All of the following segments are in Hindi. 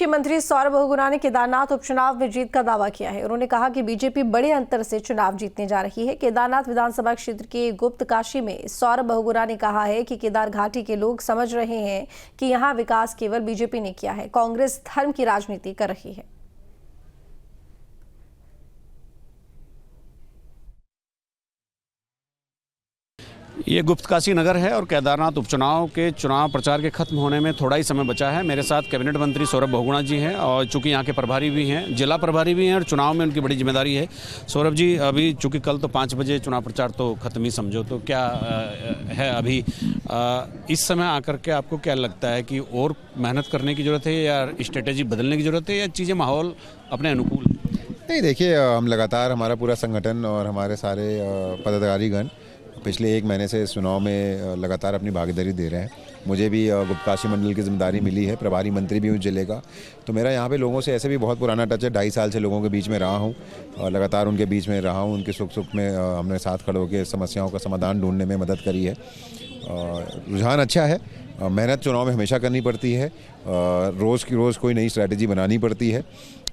के मंत्री सौरभ बहुगुणा ने केदारनाथ उपचुनाव में जीत का दावा किया है। उन्होंने कहा कि बीजेपी बड़े अंतर से चुनाव जीतने जा रही है। केदारनाथ विधानसभा क्षेत्र के गुप्त काशी में सौरभ बहुगुणा ने कहा है कि केदार घाटी के लोग समझ रहे हैं कि यहां विकास केवल बीजेपी ने किया है, कांग्रेस धर्म की राजनीति कर रही है। ये गुप्त काशी नगर है और केदारनाथ उपचुनाव के चुनाव प्रचार के खत्म होने में थोड़ा ही समय बचा है। मेरे साथ कैबिनेट मंत्री सौरभ बहुगुणा जी हैं और चूंकि यहाँ के प्रभारी भी हैं, जिला प्रभारी भी हैं और चुनाव में उनकी बड़ी जिम्मेदारी है। सौरभ जी, अभी चूंकि कल तो 5 बजे चुनाव प्रचार तो खत्म ही समझो, तो क्या है अभी इस समय आकर के आपको क्या लगता है कि और मेहनत करने की ज़रूरत है या स्ट्रेटेजी बदलने की ज़रूरत है या चीज़ें माहौल अपने अनुकूल? नहीं, देखिए, हम लगातार हमारा पूरा संगठन और हमारे सारे पदाधिकारीगण पिछले 1 महीने से इस चुनाव में लगातार अपनी भागीदारी दे रहे हैं। मुझे भी गुप्त काशी मंडल की जिम्मेदारी मिली है, प्रभारी मंत्री भी हूँ जिले का। तो मेरा यहाँ पे लोगों से ऐसे भी बहुत पुराना टच है। 2.5 साल से लोगों के बीच में रहा हूँ और लगातार उनके बीच में रहा हूँ। उनके सुख में हमने साथ खड़े होकर समस्याओं का समाधान ढूंढने में मदद करी है। रुझान अच्छा है। मेहनत चुनाव में हमेशा करनी पड़ती है, रोज़ की रोज़ कोई नई स्ट्रैटेजी बनानी पड़ती है।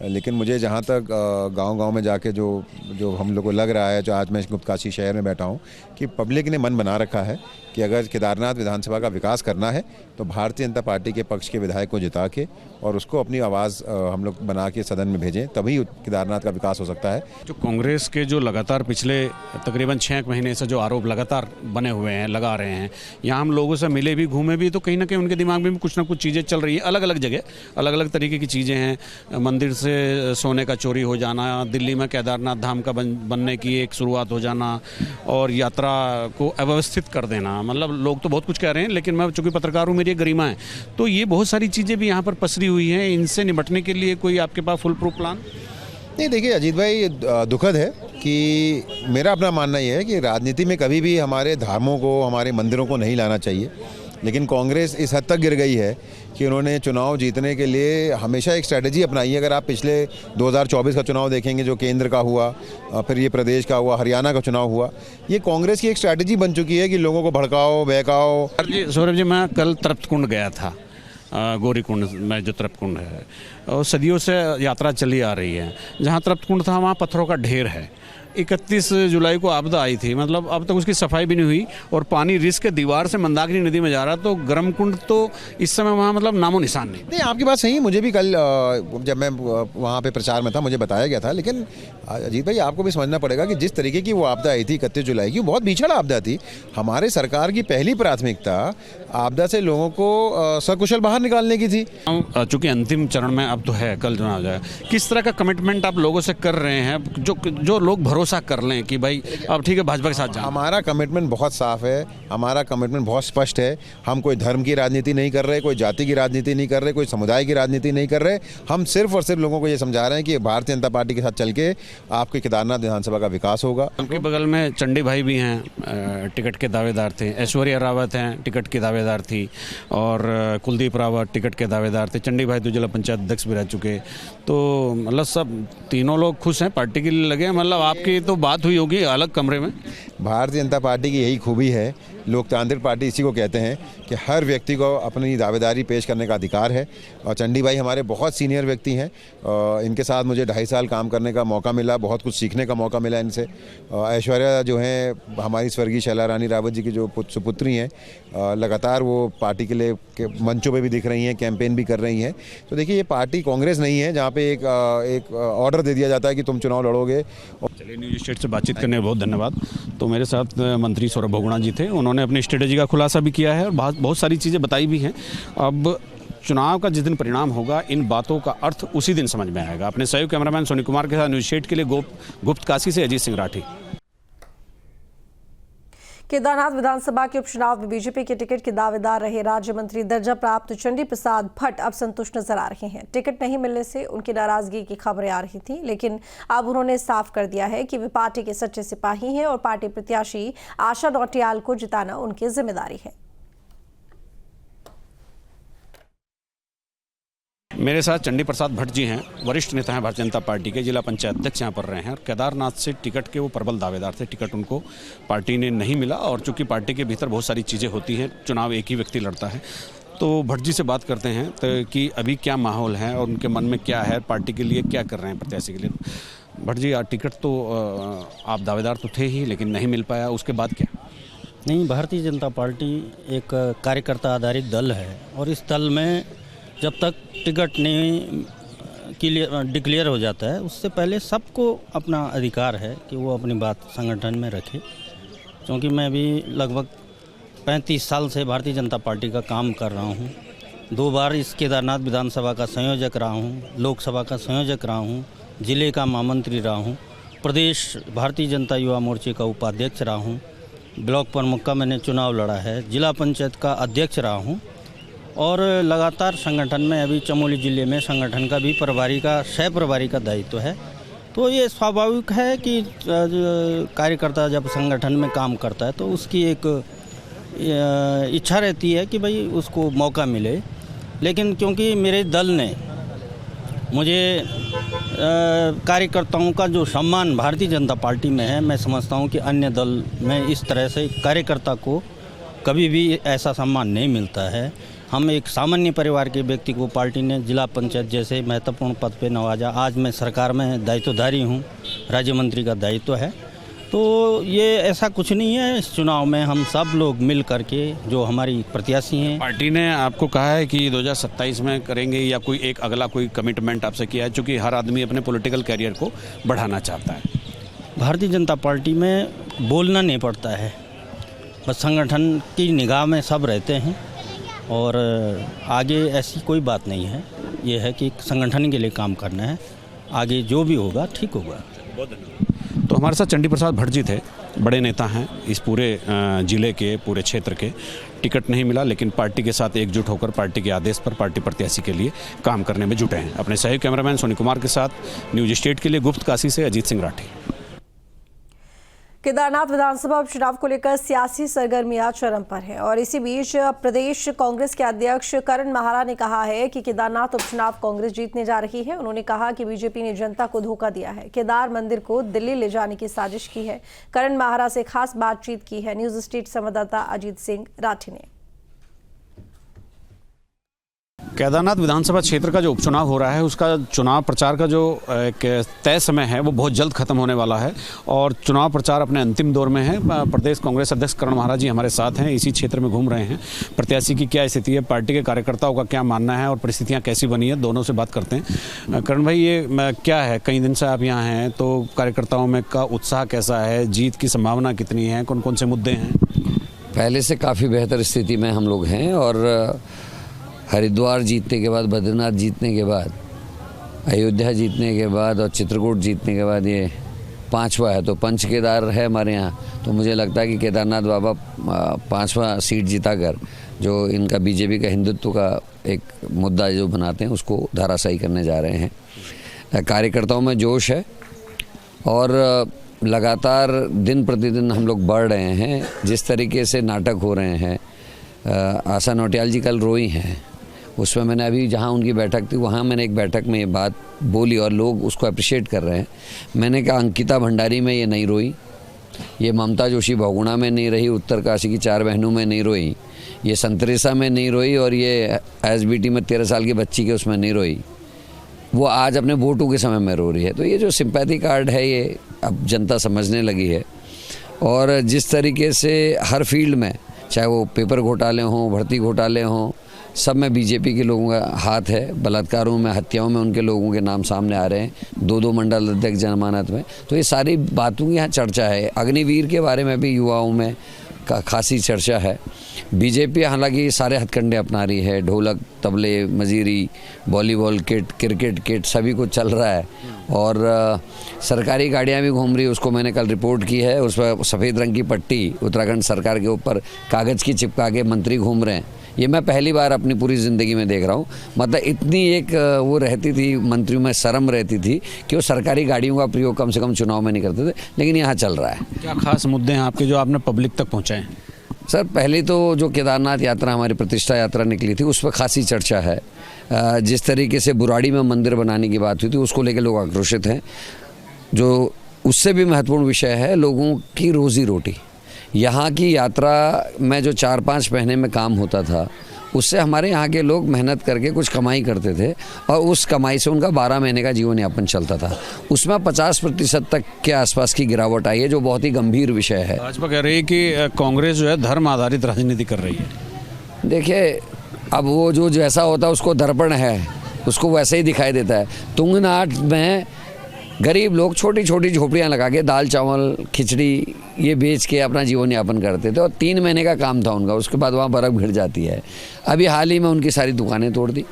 लेकिन मुझे जहाँ तक गांव-गांव में जाके जो हम लोग को लग रहा है, जो आज मैं गुप्त काशी शहर में बैठा हूँ, कि पब्लिक ने मन बना रखा है कि अगर केदारनाथ विधानसभा का विकास करना है तो भारतीय जनता पार्टी के पक्ष के विधायक को जिता के और उसको अपनी आवाज़ हम लोग बना के सदन में भेजें, तभी केदारनाथ का विकास हो सकता है। जो कांग्रेस के जो लगातार पिछले तकरीबन 6 महीने से जो आरोप लगातार बने हुए हैं, लगा रहे हैं, यहाँ हम लोगों से मिले भी, घूमे भी, तो कहीं ना कहीं उनके दिमाग में भी कुछ ना कुछ चीज़ें चल रही है। अलग अलग जगह अलग अलग तरीके की चीज़ें हैं। मंदिर से सोने का चोरी हो जाना, दिल्ली में केदारनाथ धाम का बनने की एक शुरुआत हो जाना और यात्रा को अव्यवस्थित कर देना। मतलब लोग तो बहुत कुछ कह रहे हैं, लेकिन मैं चूँकि पत्रकार हूँ, मेरी एक गरिमा है, तो ये बहुत सारी चीज़ें भी यहाँ पर पसरी हुई हैं। इनसे निपटने के लिए कोई आपके पास फुल प्रूफ प्लान? नहीं, देखिए अजीत भाई, दुखद है कि मेरा अपना मानना ये है कि राजनीति में कभी भी हमारे धर्मों को, हमारे मंदिरों को नहीं लाना चाहिए। लेकिन कांग्रेस इस हद तक गिर गई है कि उन्होंने चुनाव जीतने के लिए हमेशा एक स्ट्रैटेजी अपनाई है। अगर आप पिछले 2024 का चुनाव देखेंगे, जो केंद्र का हुआ, फिर ये प्रदेश का हुआ, हरियाणा का चुनाव हुआ, ये कांग्रेस की एक स्ट्रैटेजी बन चुकी है कि लोगों को भड़काओ, बहकाओ। सौरभ जी, मैं कल तृप्तकुंड गया था, गौरीकुंड में जो तृप्तकुंड है, और सदियों से यात्रा चली आ रही है। जहाँ तृप्तकुंड था वहाँ पत्थरों का ढेर है। 31 जुलाई को आपदा आई थी, मतलब अब तक उसकी सफाई भी नहीं हुई और पानी रिस के दीवार से मंदाकिनी नदी में जा रहा। तो गर्म कुंड तो इस समय वहाँ मतलब नामो निशान नहीं। आपकी बात सही है। मुझे भी कल जब मैं वहाँ पे प्रचार में था, मुझे बताया गया था। लेकिन अजीत भाई, आपको भी समझना पड़ेगा कि जिस तरीके की वो आपदा आई थी 31 जुलाई की, वो बहुत भीषण आपदा थी। हमारे सरकार की पहली प्राथमिकता आपदा से लोगों को सकुशल बाहर निकालने की थी। चूँकि अंतिम चरण में अब तो है, कल चुनाव हो जाएगा, किस तरह का कमिटमेंट आप लोगों से कर रहे हैं जो लोग भरोसा कर लें कि भाई अब ठीक है, भाजपा के साथ जाना? हमारा कमिटमेंट बहुत साफ है, हमारा कमिटमेंट बहुत स्पष्ट है। हम कोई धर्म की राजनीति नहीं कर रहे, कोई जाति की राजनीति नहीं कर रहे, कोई समुदाय की राजनीति नहीं कर रहे। हम सिर्फ और सिर्फ लोगों को ये समझा रहे हैं कि भारतीय जनता पार्टी के साथ चल के आपके केदारनाथ विधानसभा का विकास होगा। उनके बगल में चंडी भाई भी हैं, टिकट के दावेदार थे। ऐश्वर्या रावत हैं, टिकट की दावेदार थी, और कुलदीप रावत टिकट के दावेदार थे। चंडी भाई तो जिला पंचायत अध्यक्ष भी रह चुके। तो मतलब सब तीनों लोग खुश हैं, पार्टी के लिए लगे। मतलब आपकी तो बात हुई होगी अलग कमरे में। भारतीय जनता पार्टी की यही खूबी है, लोकतांत्रिक पार्टी इसी को कहते हैं कि हर व्यक्ति को अपनी दावेदारी पेश करने का अधिकार है। और चंडी भाई हमारे बहुत सीनियर व्यक्ति हैं। इनके साथ मुझे 2.5 साल काम करने का मौका मिला, बहुत कुछ सीखने का मौका मिला इनसे। ऐश्वर्या जो हैं, हमारी स्वर्गीय शैला रानी रावत जी की जो सुपुत्री हैं, लगातार वो पार्टी के लिए मंचों पे भी दिख रही हैं, कैंपेन भी कर रही हैं। तो देखिए, ये पार्टी कांग्रेस नहीं है जहाँ पे एक ऑर्डर दे दिया जाता है कि तुम चुनाव लड़ोगे। चलिए, न्यूज स्टेट से बातचीत करने में बहुत धन्यवाद। तो मेरे साथ मंत्री सौरभ बहुगुणा जी थे, उन्होंने अपनी स्ट्रेटेजी का खुलासा भी किया है और बहुत सारी चीज़ें बताई भी हैं। अब चुनाव का जिस दिन परिणाम होगा, इन बातों का अर्थ उसी दिन समझ में आएगा। अपने सहयोगी कैमरामैन सोनी कुमार के साथ न्यूज स्टेट के लिए गुप्त काशी से अजीत सिंह राठी। केदारनाथ विधानसभा के उपचुनाव में बीजेपी के टिकट के दावेदार रहे राज्य मंत्री दर्जा प्राप्त चंडी प्रसाद भट्ट अब संतुष्ट नजर आ रहे हैं। टिकट नहीं मिलने से उनकी नाराजगी की खबरें आ रही थी, लेकिन अब उन्होंने साफ कर दिया है कि वे पार्टी के सच्चे सिपाही हैं और पार्टी प्रत्याशी आशा नौटियाल को जिताना उनकी जिम्मेदारी है। मेरे साथ चंडी प्रसाद भट्ट जी हैं, वरिष्ठ नेता हैं भारतीय जनता पार्टी के, जिला पंचायत अध्यक्ष यहाँ पर रहे हैं और केदारनाथ से टिकट के वो प्रबल दावेदार थे। टिकट उनको पार्टी ने नहीं मिला और चूंकि पार्टी के भीतर बहुत सारी चीज़ें होती हैं, चुनाव एक ही व्यक्ति लड़ता है, तो भट्ट जी से बात करते हैं तो कि अभी क्या माहौल है और उनके मन में क्या है, पार्टी के लिए क्या कर रहे हैं प्रत्याशी के लिए। भट्ट जी, टिकट तो आप दावेदार तो थे ही लेकिन नहीं मिल पाया, उसके बाद क्या? नहीं, भारतीय जनता पार्टी एक कार्यकर्ता आधारित दल है और इस दल में जब तक टिकट नहीं डिक्लेयर हो जाता है उससे पहले सबको अपना अधिकार है कि वो अपनी बात संगठन में रखे। क्योंकि मैं भी लगभग 35 साल से भारतीय जनता पार्टी का काम कर रहा हूँ। 2 बार इस केदारनाथ विधानसभा का संयोजक रहा हूँ, लोकसभा का संयोजक रहा हूँ, जिले का महामंत्री रहा हूँ, प्रदेश भारतीय जनता युवा मोर्चे का उपाध्यक्ष रहा हूँ, ब्लॉक प्रमुख का मैंने चुनाव लड़ा है, जिला पंचायत का अध्यक्ष रहा हूँ और लगातार संगठन में अभी चमोली जिले में संगठन का भी सह प्रभारी का दायित्व है। तो ये स्वाभाविक है कि कार्यकर्ता जब संगठन में काम करता है तो उसकी एक इच्छा रहती है कि भाई उसको मौका मिले। लेकिन क्योंकि मेरे दल ने मुझे कार्यकर्ताओं का जो सम्मान भारतीय जनता पार्टी में है, मैं समझता हूं कि अन्य दल में इस तरह से कार्यकर्ता को कभी भी ऐसा सम्मान नहीं मिलता है। हम एक सामान्य परिवार के व्यक्ति को पार्टी ने जिला पंचायत जैसे महत्वपूर्ण पद पे नवाजा। आज मैं सरकार में दायित्वधारी हूं, राज्य मंत्री का दायित्व है। तो ये ऐसा कुछ नहीं है, इस चुनाव में हम सब लोग मिल करके जो हमारी प्रत्याशी हैं। पार्टी ने आपको कहा है कि 2027 में करेंगे या कोई एक अगला कोई कमिटमेंट आपसे किया है, चूँकि हर आदमी अपने पॉलिटिकल कैरियर को बढ़ाना चाहता है। भारतीय जनता पार्टी में बोलना नहीं पड़ता है, बस संगठन की निगाह में सब रहते हैं और आगे ऐसी कोई बात नहीं है। ये है कि संगठन के लिए काम करना है, आगे जो भी होगा ठीक होगा। बहुत धन्यवाद। तो हमारे साथ चंडी प्रसाद भट्ट जी थे, बड़े नेता हैं इस पूरे जिले के, पूरे क्षेत्र के। टिकट नहीं मिला लेकिन पार्टी के साथ एकजुट होकर पार्टी के आदेश पर पार्टी प्रत्याशी के लिए काम करने में जुटे हैं। अपने सहयोगी कैमरामैन सोनी कुमार के साथ न्यूज स्टेट के लिए गुप्त काशी से अजीत सिंह राठी। केदारनाथ विधानसभा उपचुनाव को लेकर सियासी सरगर्मियां चरम पर है और इसी बीच प्रदेश कांग्रेस के अध्यक्ष करण माहरा ने कहा है कि केदारनाथ उपचुनाव कांग्रेस जीतने जा रही है। उन्होंने कहा कि बीजेपी ने जनता को धोखा दिया है, केदार मंदिर को दिल्ली ले जाने की साजिश की है। करण माहरा से खास बातचीत की है न्यूज स्टेट संवाददाता अजीत सिंह राठी ने। केदारनाथ विधानसभा क्षेत्र का जो उपचुनाव हो रहा है उसका चुनाव प्रचार का जो एक तय समय है वो बहुत जल्द खत्म होने वाला है और चुनाव प्रचार अपने अंतिम दौर में है। प्रदेश कांग्रेस अध्यक्ष करण माहरा जी हमारे साथ हैं, इसी क्षेत्र में घूम रहे हैं। प्रत्याशी की क्या स्थिति है, पार्टी के कार्यकर्ताओं का क्या मानना है और परिस्थितियाँ कैसी बनी है, दोनों से बात करते हैं। करण भाई, ये क्या है, कई दिन से आप यहाँ हैं, तो कार्यकर्ताओं में का उत्साह कैसा है, जीत की संभावना कितनी है, कौन कौन से मुद्दे हैं? पहले से काफ़ी बेहतर स्थिति में हम लोग हैं और हरिद्वार जीतने के बाद, बद्रीनाथ जीतने के बाद, अयोध्या जीतने के बाद और चित्रकूट जीतने के बाद ये 5वां है। तो पंच केदार है हमारे यहाँ। तो मुझे लगता है कि केदारनाथ बाबा 5वां सीट जीताकर जो इनका बीजेपी का हिंदुत्व का एक मुद्दा जो बनाते हैं उसको धराशायी करने जा रहे हैं। कार्यकर्ताओं में जोश है और लगातार दिन प्रतिदिन हम लोग बढ़ रहे हैं। जिस तरीके से नाटक हो रहे हैं, आशा नौटियाल जी कल रोई हैं, उसमें मैंने अभी जहाँ उनकी बैठक थी वहाँ मैंने एक बैठक में ये बात बोली और लोग उसको अप्रिशिएट कर रहे हैं। मैंने कहा अंकिता भंडारी में ये नहीं रोई, ये ममता जोशी बहुगुणा में नहीं रही, उत्तर काशी की 4 बहनों में नहीं रोई, ये संतरेसा में नहीं रोई और ये एसबीटी में 13 साल की बच्ची के उसमें नहीं रोई, वो आज अपने वोटों के समय में रो रही है। तो ये जो सिंपैथी कार्ड है ये अब जनता समझने लगी है और जिस तरीके से हर फील्ड में, चाहे वो पेपर घोटाले हों, भर्ती घोटाले हों, सब में बीजेपी के लोगों का हाथ है। बलात्कारों में, हत्याओं में उनके लोगों के नाम सामने आ रहे हैं, 2-2 मंडल अध्यक्ष जमानत में। तो ये सारी बातों की यहाँ चर्चा है। अग्निवीर के बारे में भी युवाओं में खासी चर्चा है। बीजेपी हालांकि सारे हथकंडे अपना रही है, ढोलक, तबले, मजीरी, वॉलीबॉल किट, क्रिकेट किट सभी कुछ चल रहा है और सरकारी गाड़ियाँ भी घूम रही है। उसको मैंने कल रिपोर्ट की है, उस पर सफ़ेद रंग की पट्टी उत्तराखंड सरकार के ऊपर कागज़ की चिपका के मंत्री घूम रहे हैं। ये मैं पहली बार अपनी पूरी ज़िंदगी में देख रहा हूँ। मतलब इतनी एक वो रहती थी, मंत्रियों में शर्म रहती थी कि वो सरकारी गाड़ियों का प्रयोग कम से कम चुनाव में नहीं करते थे, लेकिन यहाँ चल रहा है। क्या खास मुद्दे हैं आपके जो आपने पब्लिक तक पहुँचाए? सर, पहले तो जो केदारनाथ यात्रा हमारी प्रतिष्ठा यात्रा निकली थी उस पर खासी चर्चा है। जिस तरीके से बुराड़ी में मंदिर बनाने की बात हुई थी उसको लेकर लोग आक्रोशित हैं। जो उससे भी महत्वपूर्ण विषय है लोगों की रोज़ी रोटी। यहाँ की यात्रा में जो 4-5 महीने में काम होता था उससे हमारे यहाँ के लोग मेहनत करके कुछ कमाई करते थे और उस कमाई से उनका 12 महीने का जीवन यापन चलता था। उसमें 50% तक के आसपास की गिरावट आई है, जो बहुत ही गंभीर विषय है। भाजपा कह रही है कि कांग्रेस जो है धर्म आधारित राजनीति कर रही है। देखिए, अब वो जो जैसा होता है उसको दर्पण है, उसको वैसे ही दिखाई देता है। तुंगनाट में गरीब लोग छोटी छोटी झोपड़ियाँ लगा के दाल चावल खिचड़ी ये बेच के अपना जीवन यापन करते थे और 3 महीने का काम था उनका। उसके बाद वहाँ बर्फ़ गिर जाती है। अभी हाल ही में उनकी सारी दुकानें तोड़ दी।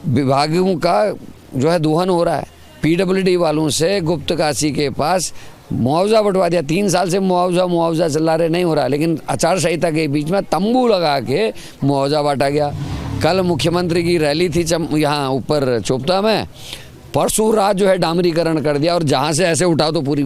विभागों का जो है दोहन हो रहा है। PWD वालों से गुप्तकाशी के पास मुआवजा बंटवा दिया। 3 साल से मुआवजा चला रहे, नहीं हो रहा। लेकिन आचार संहिता के बीच में तंबू लगा के मुआवजा बांटा गया। कल मुख्यमंत्री की रैली थी यहाँ ऊपर चोपता में, परसों रात जो है डामरीकरण कर दिया और जहाँ से ऐसे उठाओ तो पूरी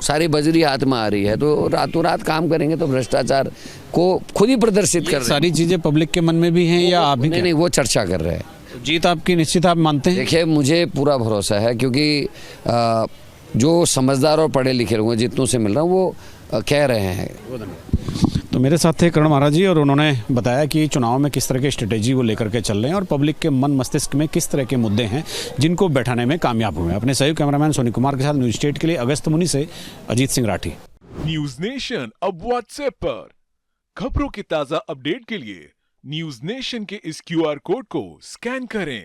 सारी बजरी हाथ में आ रही है। तो रातों रात काम करेंगे तो भ्रष्टाचार को खुद ही प्रदर्शित कर रहे हैं। सारी चीज़ें पब्लिक के मन में भी हैं या आप भी? नहीं, वो चर्चा कर रहे हैं। जीत आपकी निश्चित आप मानते हैं? देखिए, मुझे पूरा भरोसा है क्योंकि जो समझदार और पढ़े लिखे लोग हैं जितनों से मिल रहा हूँ वो कह रहे हैं। तो मेरे साथ थे करण महाराज जी और उन्होंने बताया कि चुनाव में किस तरह की स्ट्रेटेजी वो लेकर के चल रहे हैं और पब्लिक के मन मस्तिष्क में किस तरह के मुद्दे हैं जिनको बैठाने में कामयाब हुए हैं। अपने सहयोगी कैमरामैन सोनी कुमार के साथ न्यूज स्टेट के लिए अगस्त मुनि से अजीत सिंह राठी। न्यूज नेशन अब व्हाट्सएप पर खबरों के ताजा अपडेट के लिए न्यूज नेशन के इस QR कोड को स्कैन करें।